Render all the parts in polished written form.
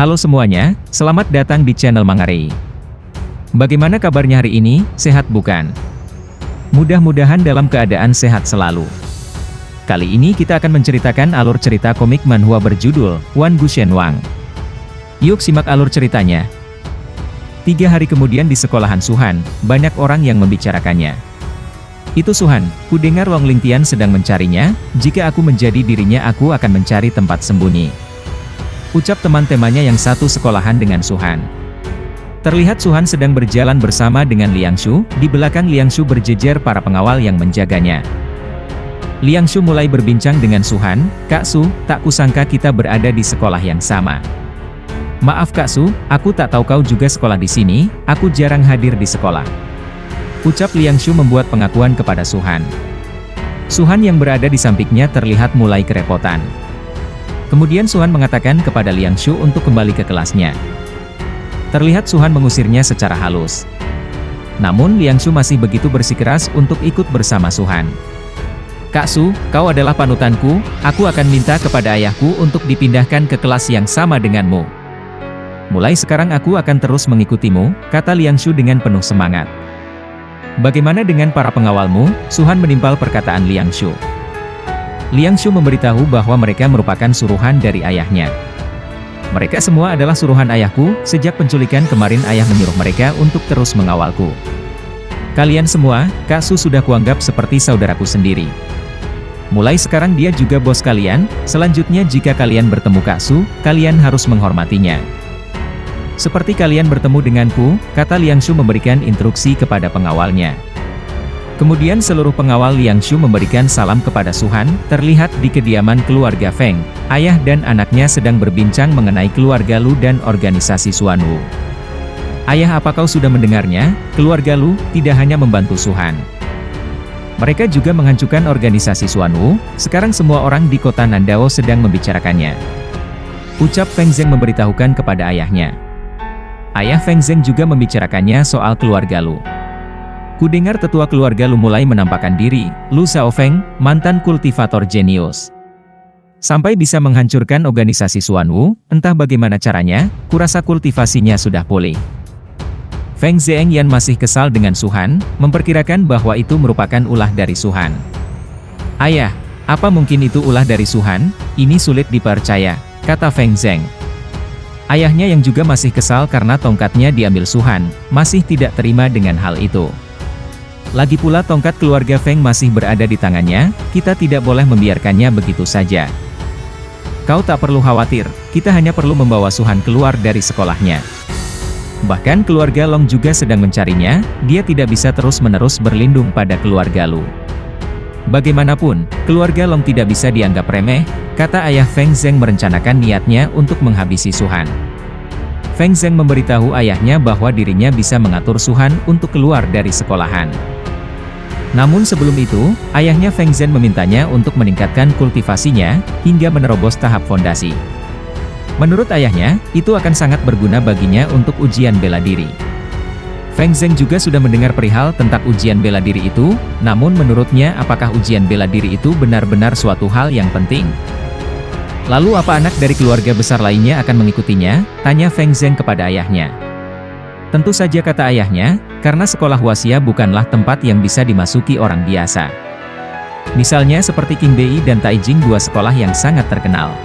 Halo semuanya, selamat datang di channel Mangarei. Bagaimana kabarnya hari ini, sehat bukan? Mudah-mudahan dalam keadaan sehat selalu. Kali ini kita akan menceritakan alur cerita komik manhwa berjudul Wan Gu Shen Wang. Yuk simak alur ceritanya. 3 hari kemudian di sekolahan Suhan, banyak orang yang membicarakannya. Itu Suhan, ku dengar Long Lingtian sedang mencarinya, jika aku menjadi dirinya aku akan mencari tempat sembunyi. Ucap teman-temannya yang satu sekolahan dengan Suhan. Terlihat Suhan sedang berjalan bersama dengan Liang Shu, di belakang Liang Shu berjejer para pengawal yang menjaganya. Liang Shu mulai berbincang dengan Suhan, "Kak Su, tak kusangka kita berada di sekolah yang sama. Maaf Kak Su, aku tak tahu kau juga sekolah di sini, aku jarang hadir di sekolah." Ucap Liang Shu membuat pengakuan kepada Suhan. Suhan yang berada di sampingnya terlihat mulai kerepotan. Kemudian Suhan mengatakan kepada Liang Shu untuk kembali ke kelasnya. Terlihat Suhan mengusirnya secara halus. Namun Liang Shu masih begitu bersikeras untuk ikut bersama Suhan. "Kak Su, kau adalah panutanku, aku akan minta kepada ayahku untuk dipindahkan ke kelas yang sama denganmu. Mulai sekarang aku akan terus mengikutimu," kata Liang Shu dengan penuh semangat. "Bagaimana dengan para pengawalmu?" Suhan menimpal perkataan Liang Shu. Liang Shu memberitahu bahwa mereka merupakan suruhan dari ayahnya. "Mereka semua adalah suruhan ayahku, sejak penculikan kemarin ayah menyuruh mereka untuk terus mengawalku. Kalian semua, Kak Su sudah kuanggap seperti saudaraku sendiri. Mulai sekarang dia juga bos kalian, selanjutnya jika kalian bertemu Kak Su, kalian harus menghormatinya. Seperti kalian bertemu denganku," kata Liang Shu memberikan instruksi kepada pengawalnya. Kemudian seluruh pengawal Liang Shu memberikan salam kepada Suhan, terlihat di kediaman keluarga Feng, ayah dan anaknya sedang berbincang mengenai keluarga Lu dan organisasi Suan Wu. "Ayah, apa kau sudah mendengarnya? Keluarga Lu tidak hanya membantu Suhan. Mereka juga menghancurkan organisasi Suan Wu, sekarang semua orang di kota Nandao sedang membicarakannya." Ucap Feng Zheng memberitahukan kepada ayahnya. Ayah Feng Zheng juga membicarakannya soal keluarga Lu. "Ku dengar tetua keluarga Lu mulai menampakkan diri, Lu Xiaofeng, mantan kultivator jenius. Sampai bisa menghancurkan organisasi Suan Wu, entah bagaimana caranya, kurasa kultivasinya sudah pulih." Feng Zhengyan masih kesal dengan Suhan, memperkirakan bahwa itu merupakan ulah dari Suhan. "Ayah, apa mungkin itu ulah dari Suhan? Ini sulit dipercaya," kata Feng Zheng. Ayahnya yang juga masih kesal karena tongkatnya diambil Suhan, masih tidak terima dengan hal itu. "Lagi pula tongkat keluarga Feng masih berada di tangannya, kita tidak boleh membiarkannya begitu saja. Kau tak perlu khawatir, kita hanya perlu membawa Suhan keluar dari sekolahnya. Bahkan keluarga Long juga sedang mencarinya, dia tidak bisa terus-menerus berlindung pada keluarga Lu. Bagaimanapun, keluarga Long tidak bisa dianggap remeh," kata ayah Feng Zheng merencanakan niatnya untuk menghabisi Suhan. Feng Zheng memberitahu ayahnya bahwa dirinya bisa mengatur Suhan untuk keluar dari sekolahan. Namun sebelum itu, ayahnya Feng Zheng memintanya untuk meningkatkan kultivasinya, hingga menerobos tahap fondasi. Menurut ayahnya, itu akan sangat berguna baginya untuk ujian bela diri. Feng Zheng juga sudah mendengar perihal tentang ujian bela diri itu, namun menurutnya apakah ujian bela diri itu benar-benar suatu hal yang penting? "Lalu apa anak dari keluarga besar lainnya akan mengikutinya?" tanya Feng Zheng kepada ayahnya. "Tentu saja," kata ayahnya, "karena sekolah Huaxia bukanlah tempat yang bisa dimasuki orang biasa. Misalnya seperti King Bei dan Taijing, 2 sekolah yang sangat terkenal.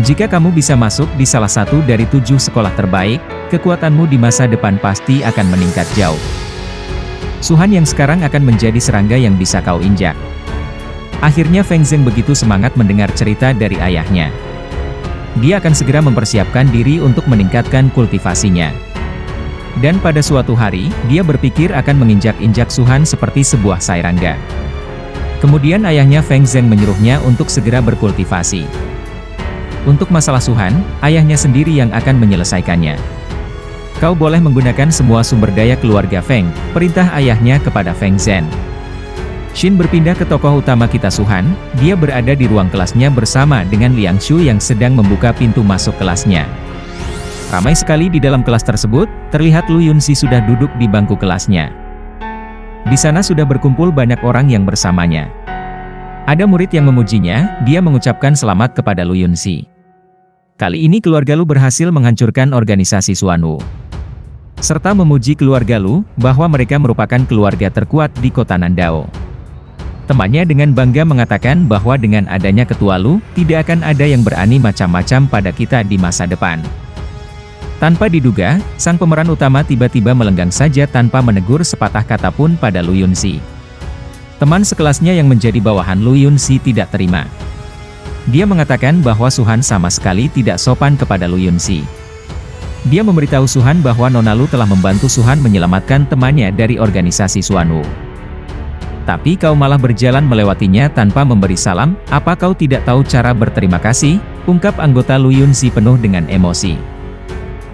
Jika kamu bisa masuk di salah satu dari 7 sekolah terbaik, kekuatanmu di masa depan pasti akan meningkat jauh. Suhan yang sekarang akan menjadi serangga yang bisa kau injak." Akhirnya Feng Zheng begitu semangat mendengar cerita dari ayahnya. Dia akan segera mempersiapkan diri untuk meningkatkan kultivasinya. Dan pada suatu hari, dia berpikir akan menginjak-injak Suhan seperti sebuah sairangga. Kemudian ayahnya Feng Zheng menyuruhnya untuk segera berkultivasi. Untuk masalah Suhan, ayahnya sendiri yang akan menyelesaikannya. "Kau boleh menggunakan semua sumber daya keluarga Feng," perintah ayahnya kepada Feng Zheng. Shin berpindah ke tokoh utama kita Suhan, dia berada di ruang kelasnya bersama dengan Liang Shu yang sedang membuka pintu masuk kelasnya. Ramai sekali di dalam kelas tersebut, terlihat Lu Yunxi sudah duduk di bangku kelasnya. Di sana sudah berkumpul banyak orang yang bersamanya. Ada murid yang memujinya, dia mengucapkan selamat kepada Lu Yunxi. Kali ini keluarga Lu berhasil menghancurkan organisasi Xuanwu. Serta memuji keluarga Lu, bahwa mereka merupakan keluarga terkuat di kota Nandao. Temannya dengan bangga mengatakan bahwa dengan adanya ketua Lu, tidak akan ada yang berani macam-macam pada kita di masa depan. Tanpa diduga, sang pemeran utama tiba-tiba melenggang saja tanpa menegur sepatah kata pun pada Lu Yunxi. Teman sekelasnya yang menjadi bawahan Lu Yunxi tidak terima. Dia mengatakan bahwa Suhan sama sekali tidak sopan kepada Lu Yunxi. Dia memberitahu Suhan bahwa Nona Lu telah membantu Suhan menyelamatkan temannya dari organisasi Xuanwu. Tapi kau malah berjalan melewatinya tanpa memberi salam, apa kau tidak tahu cara berterima kasih? Ungkap anggota Lu Yunxi penuh dengan emosi.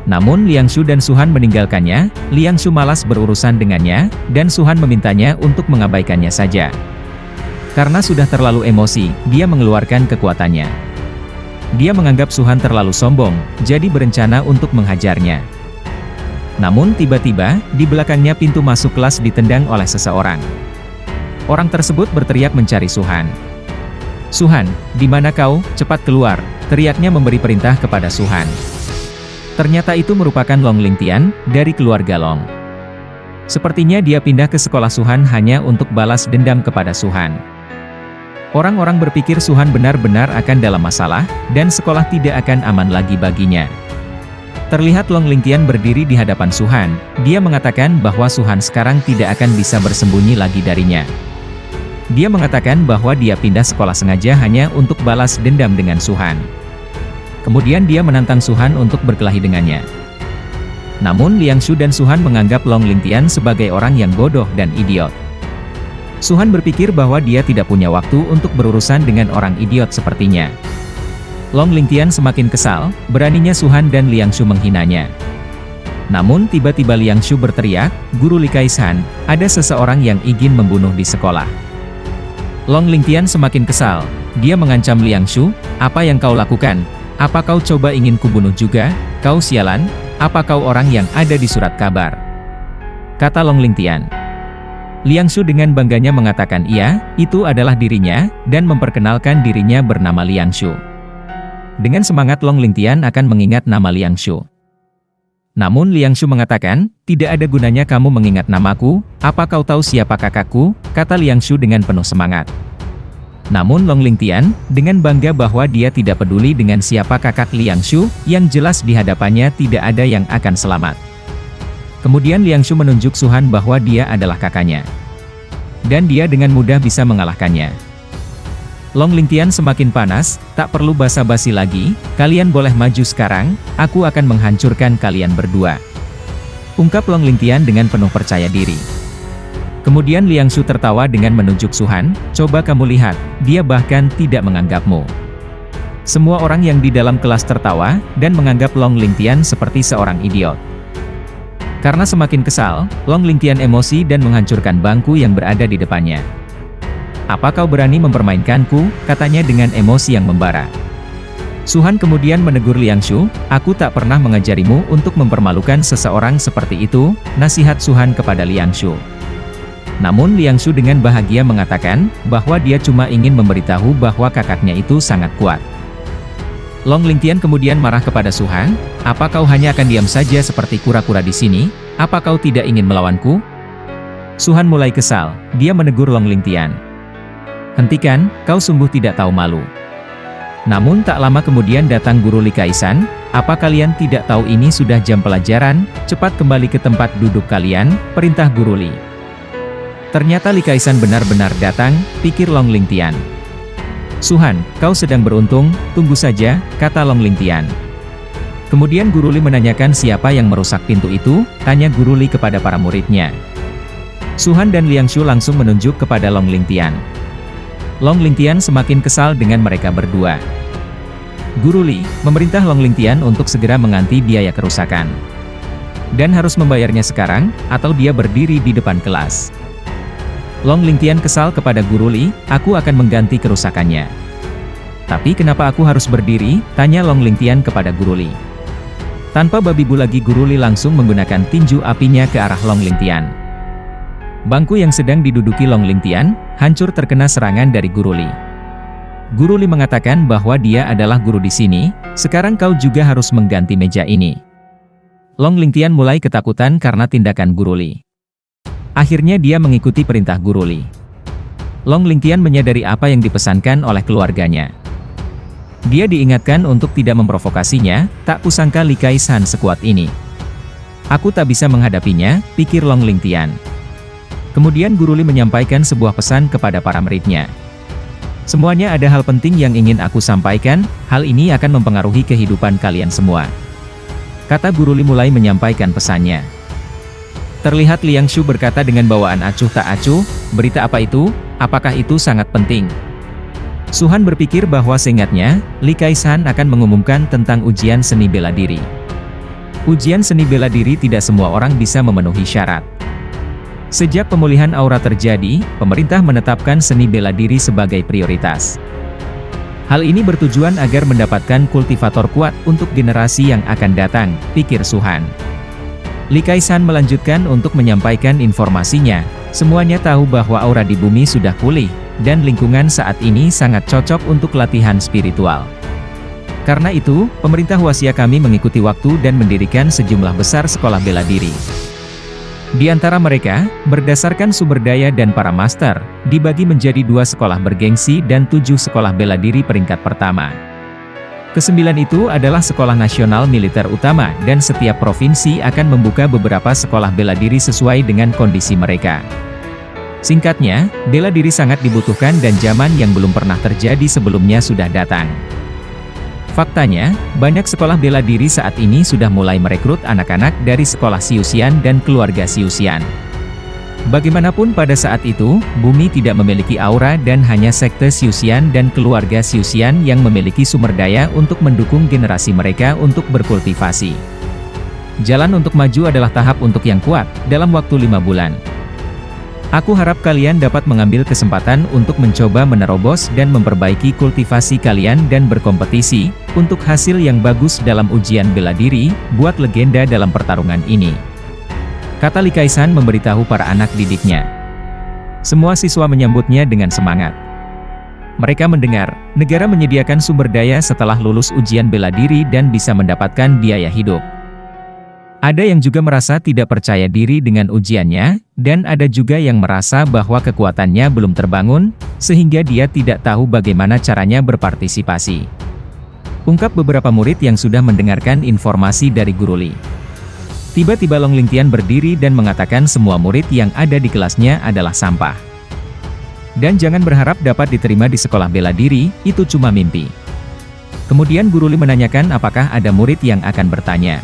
Namun Liang Shu dan Suhan meninggalkannya, Liang Shu malas berurusan dengannya, dan Suhan memintanya untuk mengabaikannya saja. Karena sudah terlalu emosi, dia mengeluarkan kekuatannya. Dia menganggap Suhan terlalu sombong, jadi berencana untuk menghajarnya. Namun tiba-tiba, di belakangnya pintu masuk kelas ditendang oleh seseorang. Orang tersebut berteriak mencari Suhan. "Suhan, di mana kau? Cepat keluar!" teriaknya memberi perintah kepada Suhan. Ternyata itu merupakan Long Lingtian, dari keluarga Long. Sepertinya dia pindah ke sekolah Suhan hanya untuk balas dendam kepada Suhan. Orang-orang berpikir Suhan benar-benar akan dalam masalah, dan sekolah tidak akan aman lagi baginya. Terlihat Long Lingtian berdiri di hadapan Suhan, dia mengatakan bahwa Suhan sekarang tidak akan bisa bersembunyi lagi darinya. Dia mengatakan bahwa dia pindah sekolah sengaja hanya untuk balas dendam dengan Suhan. Kemudian dia menantang Suhan untuk berkelahi dengannya. Namun Liang Shu dan Suhan menganggap Long Lingtian sebagai orang yang bodoh dan idiot. Suhan berpikir bahwa dia tidak punya waktu untuk berurusan dengan orang idiot sepertinya. Long Lingtian semakin kesal, beraninya Suhan dan Liang Shu menghinanya. Namun tiba-tiba Liang Shu berteriak, "Guru Li Kaisan, ada seseorang yang ingin membunuh di sekolah." Long Lingtian semakin kesal, dia mengancam Liang Shu, "Apa yang kau lakukan? Apa kau coba ingin kubunuh juga? Kau sialan, apa kau orang yang ada di surat kabar?" kata Long Lingtian. Liang Shu dengan bangganya mengatakan iya, itu adalah dirinya, dan memperkenalkan dirinya bernama Liang Shu. Dengan semangat Long Lingtian akan mengingat nama Liang Shu. Namun Liang Shu mengatakan, "Tidak ada gunanya kamu mengingat namaku, apa kau tahu siapa kakakku?" kata Liang Shu dengan penuh semangat. Namun Long Lingtian, dengan bangga bahwa dia tidak peduli dengan siapa kakak Liang Shu, yang jelas di hadapannya tidak ada yang akan selamat. Kemudian Liang Shu menunjuk Suhan bahwa dia adalah kakaknya. Dan dia dengan mudah bisa mengalahkannya. Long Lingtian semakin panas, "Tak perlu basa-basi lagi, kalian boleh maju sekarang, aku akan menghancurkan kalian berdua." Ungkap Long Lingtian dengan penuh percaya diri. Kemudian Liang Shu tertawa dengan menunjuk Suhan, "Coba kamu lihat, dia bahkan tidak menganggapmu." Semua orang yang di dalam kelas tertawa, dan menganggap Long Lingtian seperti seorang idiot. Karena semakin kesal, Long Lingtian emosi dan menghancurkan bangku yang berada di depannya. "Apa kau berani mempermainkanku?" katanya dengan emosi yang membara. Suhan kemudian menegur Liang Shu, "Aku tak pernah mengajarimu untuk mempermalukan seseorang seperti itu," nasihat Suhan kepada Liang Shu. Namun Liang Shu dengan bahagia mengatakan, bahwa dia cuma ingin memberitahu bahwa kakaknya itu sangat kuat. Long Lingtian kemudian marah kepada Suhan, "Apa kau hanya akan diam saja seperti kura-kura di sini? Apa kau tidak ingin melawanku?" Suhan mulai kesal, dia menegur Long Lingtian. "Hentikan, kau sungguh tidak tahu malu." Namun tak lama kemudian datang Guru Li Kaisan, "Apa kalian tidak tahu ini sudah jam pelajaran? Cepat kembali ke tempat duduk kalian," perintah Guru Li. Ternyata Li Kaisan benar-benar datang, pikir Long Lingtian. "Suhan, kau sedang beruntung, tunggu saja," kata Long Lingtian. Kemudian Guru Li menanyakan siapa yang merusak pintu itu, tanya Guru Li kepada para muridnya. Suhan dan Liang Shu langsung menunjuk kepada Long Lingtian. Long Lingtian semakin kesal dengan mereka berdua. Guru Li memerintah Long Lingtian untuk segera mengganti biaya kerusakan. Dan harus membayarnya sekarang, atau dia berdiri di depan kelas. Long Lingtian kesal kepada Guru Li, "Aku akan mengganti kerusakannya." "Tapi kenapa aku harus berdiri?" tanya Long Lingtian kepada Guru Li. Tanpa babi bu lagi Guru Li langsung menggunakan tinju apinya ke arah Long Lingtian. Bangku yang sedang diduduki Long Lingtian, hancur terkena serangan dari Guru Li. Guru Li mengatakan bahwa dia adalah guru di sini, sekarang kau juga harus mengganti meja ini. Long Lingtian mulai ketakutan karena tindakan Guru Li. Akhirnya dia mengikuti perintah Guru Li. Long Lingtian menyadari apa yang dipesankan oleh keluarganya. Dia diingatkan untuk tidak memprovokasinya, tak kusangka Li Kaisan sekuat ini. Aku tak bisa menghadapinya, pikir Long Lingtian. Kemudian Guru Li menyampaikan sebuah pesan kepada para muridnya. Semuanya ada hal penting yang ingin aku sampaikan, hal ini akan mempengaruhi kehidupan kalian semua. Kata Guru Li mulai menyampaikan pesannya. Terlihat Liang Shu berkata dengan bawaan acuh tak acuh, berita apa itu? Apakah itu sangat penting? Suhan berpikir bahwa seingatnya, Li Kaisan akan mengumumkan tentang ujian seni bela diri. Ujian seni bela diri tidak semua orang bisa memenuhi syarat. Sejak pemulihan aura terjadi, pemerintah menetapkan seni bela diri sebagai prioritas. Hal ini bertujuan agar mendapatkan kultivator kuat untuk generasi yang akan datang, pikir Suhan. Li Kaisan melanjutkan untuk menyampaikan informasinya. Semuanya tahu bahwa aura di bumi sudah pulih, dan lingkungan saat ini sangat cocok untuk latihan spiritual. Karena itu, pemerintah Huaxia kami mengikuti waktu dan mendirikan sejumlah besar sekolah bela diri. Di antara mereka, berdasarkan sumber daya dan para master, dibagi menjadi 2 sekolah bergengsi dan 7 sekolah bela diri peringkat pertama. Kesembilan itu adalah sekolah nasional militer utama dan setiap provinsi akan membuka beberapa sekolah bela diri sesuai dengan kondisi mereka. Singkatnya, bela diri sangat dibutuhkan dan zaman yang belum pernah terjadi sebelumnya sudah datang. Faktanya, banyak sekolah bela diri saat ini sudah mulai merekrut anak-anak dari sekolah Siusian dan keluarga Siusian. Bagaimanapun pada saat itu, bumi tidak memiliki aura dan hanya sekte Siusian dan keluarga Siusian yang memiliki sumber daya untuk mendukung generasi mereka untuk berkultivasi. Jalan untuk maju adalah tahap untuk yang kuat, dalam waktu 5 bulan. Aku harap kalian dapat mengambil kesempatan untuk mencoba menerobos dan memperbaiki kultivasi kalian dan berkompetisi, untuk hasil yang bagus dalam ujian bela diri, buat legenda dalam pertarungan ini. Kata Li Kaisan memberitahu para anak didiknya. Semua siswa menyambutnya dengan semangat. Mereka mendengar, negara menyediakan sumber daya setelah lulus ujian bela diri dan bisa mendapatkan biaya hidup. Ada yang juga merasa tidak percaya diri dengan ujiannya, dan ada juga yang merasa bahwa kekuatannya belum terbangun, sehingga dia tidak tahu bagaimana caranya berpartisipasi. Ungkap beberapa murid yang sudah mendengarkan informasi dari Guru Li. Tiba-tiba Long Lingtian berdiri dan mengatakan semua murid yang ada di kelasnya adalah sampah. Dan jangan berharap dapat diterima di sekolah bela diri, itu cuma mimpi. Kemudian Guru Li menanyakan apakah ada murid yang akan bertanya.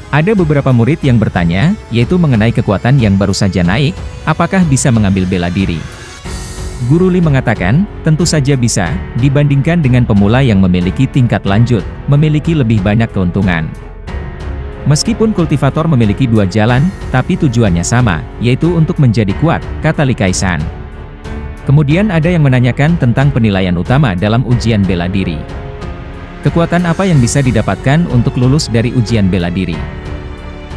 Ada beberapa murid yang bertanya, yaitu mengenai kekuatan yang baru saja naik, apakah bisa mengambil bela diri. Guru Li mengatakan, tentu saja bisa, dibandingkan dengan pemula yang memiliki tingkat lanjut, memiliki lebih banyak keuntungan. Meskipun kultivator memiliki 2 jalan, tapi tujuannya sama, yaitu untuk menjadi kuat, kata Li Kaisan. Kemudian ada yang menanyakan tentang penilaian utama dalam ujian bela diri. Kekuatan apa yang bisa didapatkan untuk lulus dari ujian bela diri?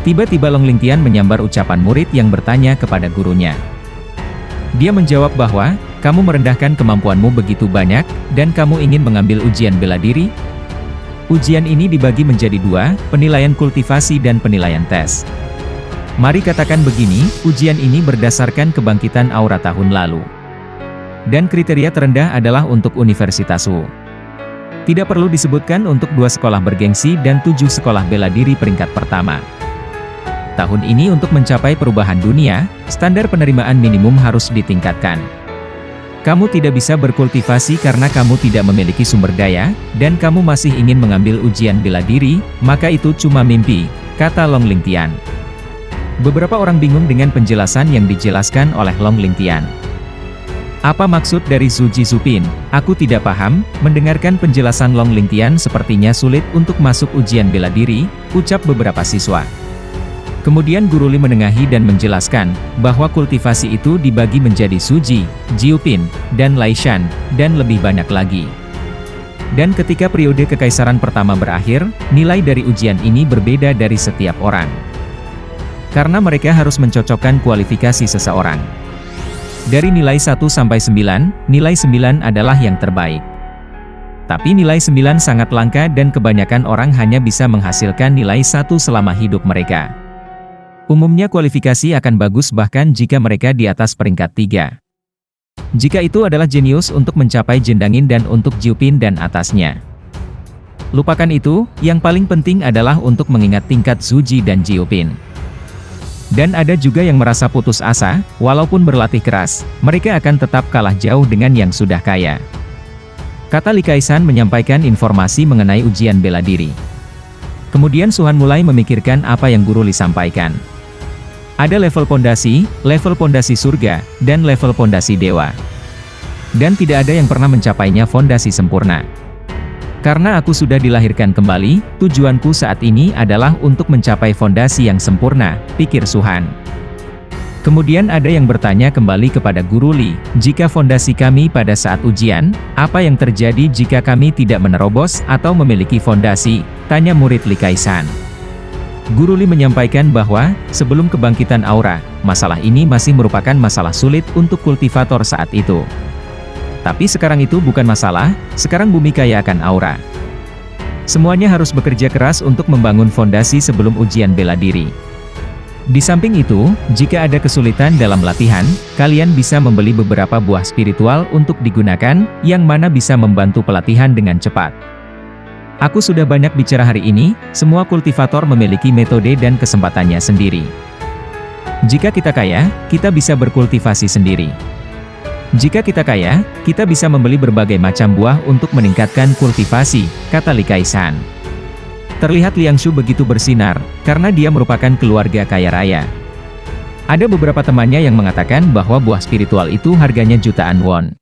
Tiba-tiba Long Lingtian menyambar ucapan murid yang bertanya kepada gurunya. Dia menjawab bahwa, kamu merendahkan kemampuanmu begitu banyak, dan kamu ingin mengambil ujian bela diri? Ujian ini dibagi menjadi 2, penilaian kultivasi dan penilaian tes. Mari katakan begini, ujian ini berdasarkan kebangkitan aura tahun lalu. Dan kriteria terendah adalah untuk Universitas Wu. Tidak perlu disebutkan untuk 2 sekolah bergengsi dan 7 sekolah bela diri peringkat pertama. Tahun ini untuk mencapai perubahan dunia, standar penerimaan minimum harus ditingkatkan. Kamu tidak bisa berkultivasi karena kamu tidak memiliki sumber daya, dan kamu masih ingin mengambil ujian bela diri, maka itu cuma mimpi, kata Long Lingtian. Beberapa orang bingung dengan penjelasan yang dijelaskan oleh Long Lingtian. Apa maksud dari Zhu Jisupin? Aku tidak paham, mendengarkan penjelasan Long Lingtian sepertinya sulit untuk masuk ujian bela diri, ucap beberapa siswa. Kemudian Guru Li menengahi dan menjelaskan, bahwa kultivasi itu dibagi menjadi Suji, Jiupin, dan Laishan, dan lebih banyak lagi. Dan ketika periode kekaisaran pertama berakhir, nilai dari ujian ini berbeda dari setiap orang. Karena mereka harus mencocokkan kualifikasi seseorang. Dari nilai 1 sampai 9, nilai 9 adalah yang terbaik. Tapi nilai 9 sangat langka dan kebanyakan orang hanya bisa menghasilkan nilai 1 selama hidup mereka. Umumnya kualifikasi akan bagus bahkan jika mereka di atas peringkat 3. Jika itu adalah jenius untuk mencapai jendangin dan untuk jiupin dan atasnya. Lupakan itu, yang paling penting adalah untuk mengingat tingkat Zuji dan jiupin. Dan ada juga yang merasa putus asa, walaupun berlatih keras, mereka akan tetap kalah jauh dengan yang sudah kaya. Kata Li Kaisan menyampaikan informasi mengenai ujian bela diri. Kemudian Suhan mulai memikirkan apa yang Guru Li sampaikan. Ada level pondasi surga, dan level pondasi dewa. Dan tidak ada yang pernah mencapainya fondasi sempurna. Karena aku sudah dilahirkan kembali, tujuanku saat ini adalah untuk mencapai fondasi yang sempurna, pikir Suhan. Kemudian ada yang bertanya kembali kepada Guru Li, jika fondasi kami pada saat ujian, apa yang terjadi jika kami tidak menerobos atau memiliki fondasi? Tanya murid Li Kaisan. Guru Li menyampaikan bahwa, sebelum kebangkitan aura, masalah ini masih merupakan masalah sulit untuk kultivator saat itu. Tapi sekarang itu bukan masalah, sekarang bumi kaya akan aura. Semuanya harus bekerja keras untuk membangun fondasi sebelum ujian bela diri. Di samping itu, jika ada kesulitan dalam latihan, kalian bisa membeli beberapa buah spiritual untuk digunakan, yang mana bisa membantu pelatihan dengan cepat. Aku sudah banyak bicara hari ini, semua kultivator memiliki metode dan kesempatannya sendiri. Jika kita kaya, kita bisa berkultivasi sendiri. Jika kita kaya, kita bisa membeli berbagai macam buah untuk meningkatkan kultivasi, kata Li Kaisan. Terlihat Liang Shu begitu bersinar, karena dia merupakan keluarga kaya raya. Ada beberapa temannya yang mengatakan bahwa buah spiritual itu harganya jutaan won.